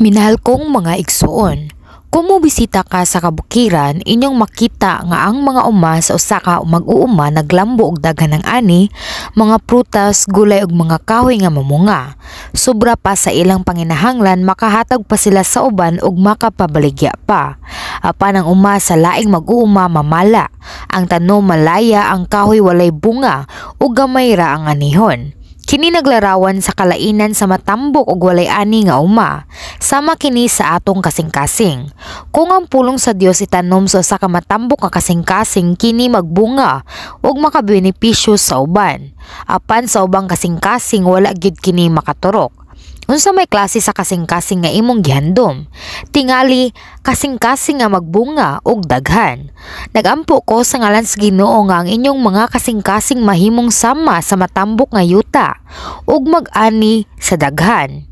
Minahal kong mga igsuon, kung mobisita ka sa kabukiran, inyong makita nga ang mga uma sa usa ka mag-uuma naglambo og daghan ng ani, mga prutas, gulay ug mga kahoy nga mamunga. Sobra pa sa ilang panginahanglan, makahatag pa sila sa uban ug makapabaligya pa. Apan ang uma sa laing mag-uuma mamala, ang tanom malaya, ang kahoy walay bunga ug gamay ra ang anihon. Kini naglarawan sa kalainan sa matambok ug walay ani nga uma. Sama kini sa atong kasing-kasing. Kung ang pulong sa Dios itanom sa usa ka matambok nga kasing-kasing, kini magbunga ug makabenepisyo sa uban. Apan sa ubang kasing-kasing wala gyud kini makaturok. Unsa may klase sa kasing-kasing nga imong gihandom? Tingali kasing-kasing nga magbunga og daghan. Nagampo ko sa ngalan sa Ginoo nga ang inyong mga kasing-kasing mahimong sama sa matambok nga yuta ug mag-ani sa daghan.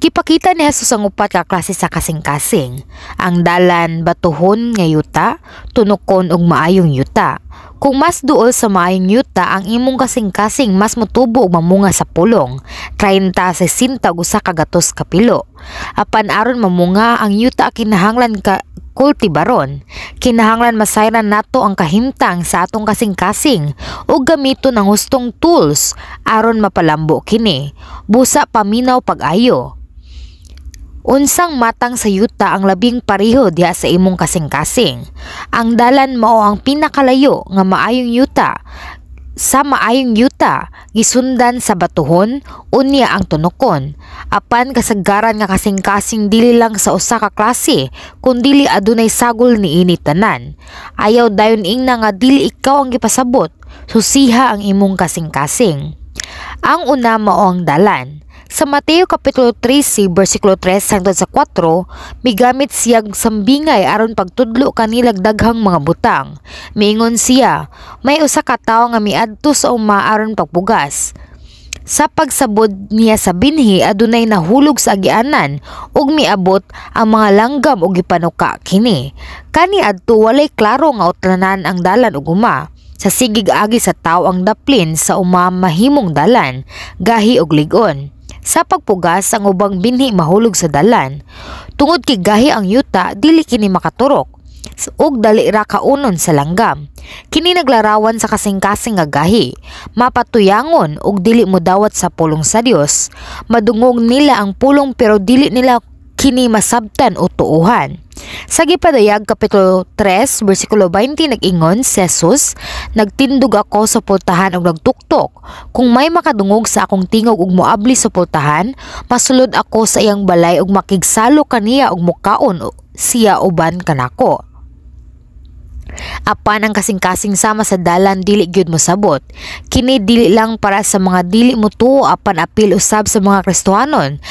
Gipakita ni Jesus ang upat ka klase sa kasing-kasing. Ang dalan batuhon nga yuta, tunokon ug maayong yuta. Kung mas duol sa maayong yuta, ang imong kasing-kasing mas motubo ug mamunga sa pulong. 30 sa sinta usa ka gatos ka pilo. Apan aron mamunga ang yuta kinahanglan ka kultibaron. Kinahanglan masayran nato ang kahimtang sa atong kasing-kasing ug gamiton ang hustong tools aron mapalambo kini. Busa paminaw pag-ayo. Unsang matang sa yuta ang labing pareho diha sa imong kasing-kasing. Ang dalan mao ang pinakalayo nga maayong yuta. Sa maayong yuta, gisundan sa batuhon, unya ang tunokon. Apan kasagaran nga kasing-kasing dili lang sa usa ka klase, kundili adunay sagol niini tanan. Ayaw dayon ingna nga dili ikaw ang gipasabot, susiha ang imong kasing-kasing. Ang una mao ang dalan. Sa Mateo Kapitulo 13, versikulo 3 hangtod sa 4, migamit siyang sambingay aron pagtudlo kanilag daghang mga butang. Miingon siya, may usa ka tawo nga miadto sa uma aron pagpugas. Sa pagsabod niya sa binhi, adunay nahulog sa agianan ug miabot ang mga langgam ug gipanuka kini. Kani adto walay klaro nga utlanan ang dalan ug uma. Sa sigig agi sa tawo ang daplin sa uma mahimong dalan, gahi ug lig-on. Sa pagpugas, ang ubang binhi mahulog sa dalan. Tungod kay gahi ang yuta, dili kini makaturok ug dali ra kaunon sa langgam. Kini naglarawan sa kasing-kasing nga gahi, mapatuyangon ug dili modawat sa pulong sa Dios. Madungog nila ang pulong pero dili nila kini masabtan o tuuhan. Sa gipadayag Kapitulo 3, versikulo 20 nag-ingon si Jesus, nagtindog ako sa pultahan ug nagtuktok. Kung may makadungog sa akong tingog ug moabli sa pultahan, masulod ako sa iyang balay ug makigsalo kaniya ug mukaon siya uban kanako. Apan ang kasing-kasing sama sa dalan dili gyud mosabot. Kini dili lang para sa mga dili motuo apan apil usab sa mga Kristohanon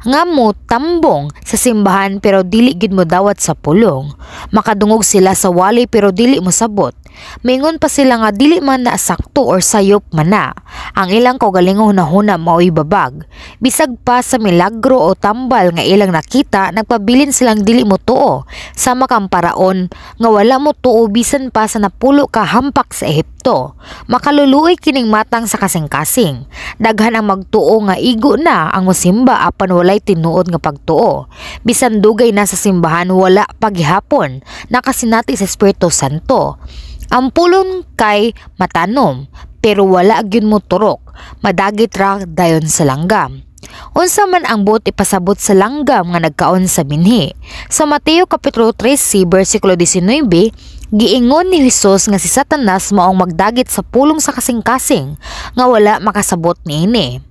nga mo tambong sa simbahan pero dili gid mo dawat sa pulong. Makadungog sila sa wali pero dili mo sabot. Mingon pa sila nga dili man na sakto or sayop man na. Ang ilang kaugalingong hunahuna mao'y babag. Bisag pa sa milagro o tambal nga ilang nakita, nagpabilin silang dili mo tuo. Sama kang paraon nga wala mo tuo bisan pa sa napulo ka hampak sa Ehipto. Makaluluoy kining matang sa kasing-kasing. Daghan ang magtuo nga igo na ang musimba apan walay tinuod nga pagtuo. Bisan dugay na sa simbahan wala paghihapon, nakasinati sa Espiritu Santo. Ang pulong kay matanom, pero wala gyud mo turok, madagit ra dayon sa langgam. Unsa man ang buot ipasabot sa langgam nga nagkaon sa binhi. Sa Mateo Kapitulo 13, versikulo 19, giingon ni Jesus nga si Satanas maong magdagit sa pulong sa kasing-kasing nga wala makasabot niini.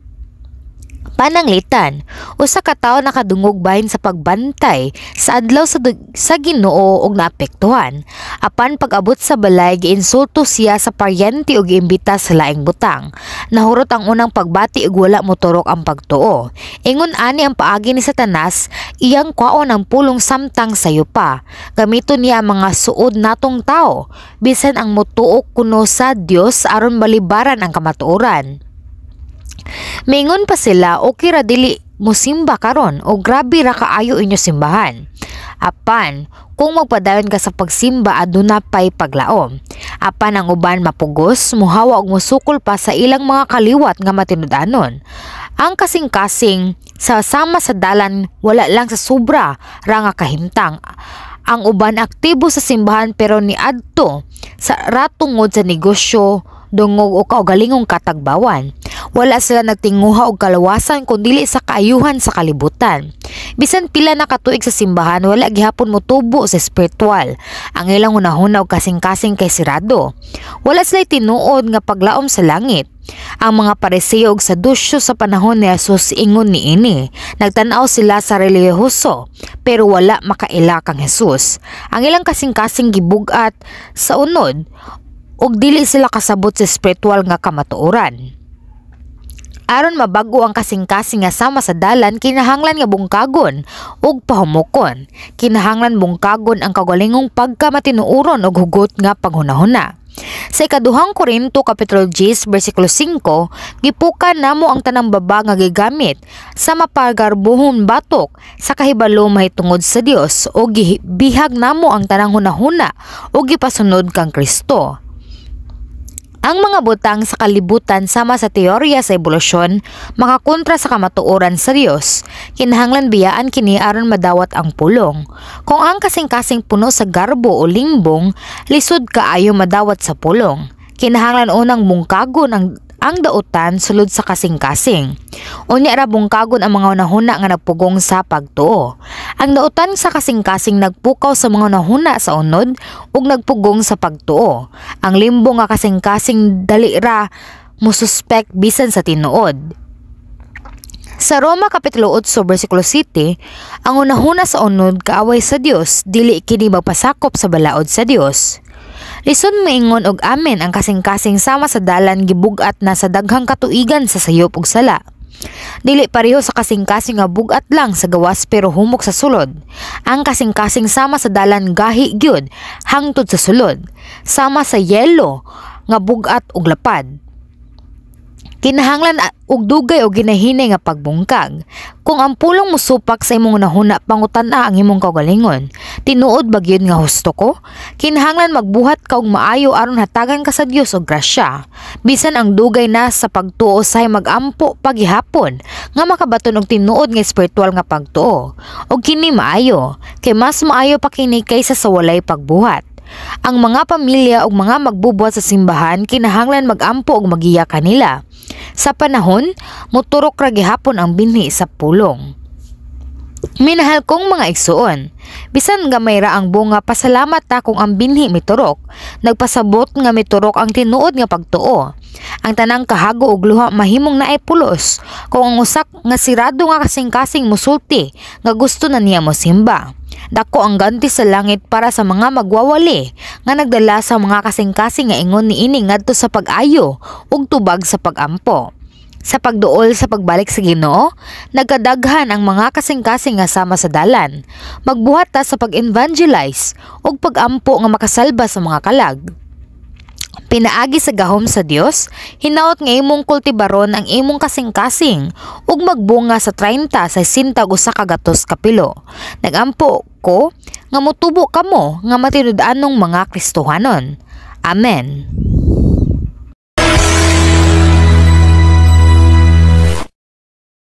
Pananglitan, usa ka tawo nakadungog bahin sa pagbantay sa adlaw sa Ginoo ug naapektuhan. Apan pag-abot sa balay, giinsulto siya sa paryente ug giimbita sa laing butang. Nahurot ang unang pagbati ug wala moturok ang pagtuo. Ingon ani ang paagi ni Satanas, iyang kwaon ang pulong samtang sayo pa. Gamiton niya ang mga suod natong tawo, bisan ang motuo kuno sa Dios aron balibaran ang kamatuoran. Mingon pa sila, okay ra dili mo simba karon o grabe ra kaayo inyo simbahan. Apan, kung magpadayon ka sa pagsimba aduna pay paglaom. Apan ang uban mapugos, muhawa og musukol pa sa ilang mga kaliwat nga matinud-anon. Ang kasing-kasing sa sama sa dalan wala lang sa sobra ra nga kahimtang. Ang uban aktibo sa simbahan pero niadto sa ratungod sa negosyo, dungog o kaugalingong katagbawan. Wala sila nagtinguha og kalawasan kundili sa kaayuhan sa kalibutan. Bisan pila na katuig sa simbahan, wala gihapon motubo sa espiritual. Ang ilang hunahuna og kasing-kasing kay sirado. Wala sila tinuod nga paglaom sa langit. Ang mga Pariseo ug Sadusyo sa panahon ni Jesus ingon niini. Nagtan-aw sila sa relihiyoso pero wala makaila kang Jesus. Ang ilang kasing-kasing gibug-at sa unod ug dili sila kasabot sa espiritual nga kamatuoran. Aron mabago ang kasing-kasing nga sama sa dalan, kinahanglan nga bungkagon ug pahumukon. Kinahanglan bungkagon ang kagalingong pagkamatinuoron ug hugot nga paghunahuna. Sa ikaduhang Korinto kapitulo 10 bersikulo 5, gipukan namo ang tanang baba nga gigamit sa mapagarbuhon batok sa kahibalo mahitungod sa Dios o gibihag namo ang tanang hunahuna o gipasunod kang Kristo. Ang mga butang sa kalibutan sama sa teorya sa ebolusyon makakontra sa kamatuoran sa Dios. Kinahanglan biyaan kini aron madawat ang pulong. Kung ang kasing-kasing puno sa garbo o lingbong, lisod kaayo madawat sa pulong. Kinahanglan unang bungkagon ang dautan sulod sa kasing-kasing. Unya ra bungkagon ang mga hunahuna nga nagpugong sa pagtuo. Ang dautan sa kasing-kasing nagpukaw sa mga hunahuna sa unod ug nagpugong sa pagtuo. Ang limbo nga kasing-kasing dali ra mosuspek bisan sa tinuod. Sa Roma kapitulo 8 bersikulo 7, ang hunahuna sa unod kaaway sa Dios, dili kini magpasakop sa balaod sa Dios. Lisod moingon og amen ang kasing-kasing sama sa dalan gibug-at na sa daghang katuigan sa sayop ug sala. Dili pareho sa kasing-kasing nga bug-at lang sa gawas pero humok sa sulod. Ang kasing-kasing sama sa dalan gahi gyud hangtod sa sulod, sama sa yelo nga bug-at ug lapad. Kinahanglan og dugay o ginahinay nga pagbungkag. Kung ang pulong musupak sa imong nahuna, pangutan-a ang imong kaugalingon. Tinuod ba gyud nga husto ko? Kinahanglan magbuhat ka og maayo aron hatagan ka sa Dios og grasya. Bisan ang dugay na sa pagtuo say magampo paghihapon nga makabaton og tinuod nga espiritual nga pagtuo. Og kini maayo, kay mas maayo pa kini kaysa sa walay pagbuhat. Ang mga pamilya ug mga magbubuhat sa simbahan kinahanglan magampo og magiya kanila. Sa panahon, moturok ra gihapon ang binhi sa pulong. Minahal kong mga igsuon, bisan gamay ra ang bunga, pasalamat ta kung ang binhi miturok. Nagpasabot nga miturok ang tinuod nga pagtuo. Ang tanang kahago ug luha mahimong naay pulos kung ang usak nga sirado nga kasing-kasing musulti nga gusto na niya mosimba. Dako ang ganti sa langit para sa mga magwawali nga nagdala sa mga kasing-kasing nga ingon niini ngadto sa pag-ayo ug tubag sa pag-ampo. Sa pagduol sa pagbalik sa Ginoo, nagkadaghan ang mga kasing-kasing nga sama sa dalan. Magbuhat ta sa pag-evangelize ug pag-ampo nga makasalba sa mga kalag. Pinaagi sa gahom sa Dios, hinaot nga imong kultibaron ang imong kasing-kasing ug magbunga sa 30 sa 60 usa ka gatos kapilo. Nagampo ko nga motubo kamo nga matinud-anong mga Kristohanon. Amen.